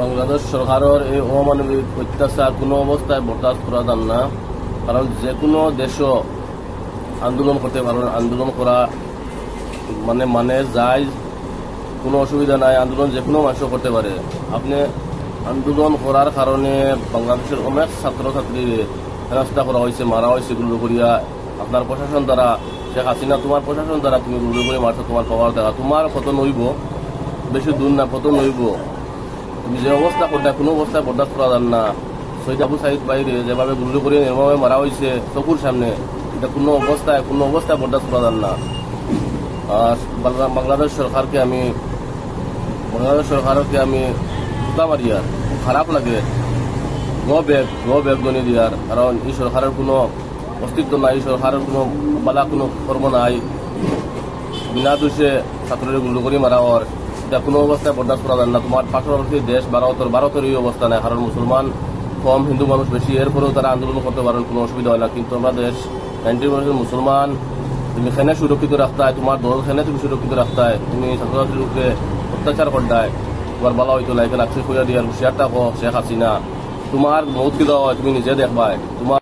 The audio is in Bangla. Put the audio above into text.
বাংলাদেশ সরকারের এই অমানবিক অত্যাচার কোনো অবস্থায় বরদাস্ত করা যান না। কারণ যে কোনো দেশও আন্দোলন করতে পারেন, আন্দোলন করা মানে যায়, কোনো অসুবিধা নাই। আন্দোলন যে কোনো মানুষ করতে পারে। আপনি আন্দোলন করার কারণে বাংলাদেশের অনেক ছাত্রছাত্রী হেনস্থা করা হয়েছে, মারা হয়েছে গুলি করিয়া। আপনার প্রশাসন দ্বারা, শেখ হাসিনা তোমার প্রশাসন দ্বারা তুমি গুলি করে মারছো, তোমার পাওয়ার দেখা, তোমার পতন হইব, বেশি দূর না, পতন হইব। তুমি যে অবস্থা করতে কোনো অবস্থায় বরদাস্ত করা যান না। শহীদ আবু সাইদ বাইরে যেভাবে গুলি করে নির্মমভাবে মারা হয়েছে চকুর সামনে, এটা কোনো অবস্থায় বরদাস্ত করা যান না। আর বাংলাদেশ সরকারকে আমি জুতা মারি, আর খুব খারাপ লাগে, গো ব্যাগ গনি দিয়ার। কারণ এই সরকারের কোনো অস্তিত্ব নাই, এই সরকারের কোনো বালা কোনো কর্ম নাই। বিনা দোষে ছাত্রদের গুলি করে মারা হওয়ার, এটা কোনো অবস্থায় বরদাস্ত করা যায় না। তোমার পার্শ্ববর্তী দেশ ভারতের এই অবস্থা নেই। কারণ মুসলমান কম, হিন্দু মানুষ বেশি, এরপরেও তারা আন্দোলন করতে পারেন, কোনো অসুবিধা হয় না। কিন্তু আমরা দেশ 90% মুসলমান। তুমি সেনে সুরক্ষিত রাখতায়, তোমার দল সেনে তুমি সুরক্ষিত রাখতায়, তুমি ছাত্রছাত্রীর উপরে অত্যাচার করতায়, তোমার বালা হইতো না। এখানে আজকে খুঁজা দিয়ার হুশিয়ার থাকো শেখ হাসিনা, তোমার বহুত কি দেওয়া হয় তুমি নিজে দেখবাই। তোমার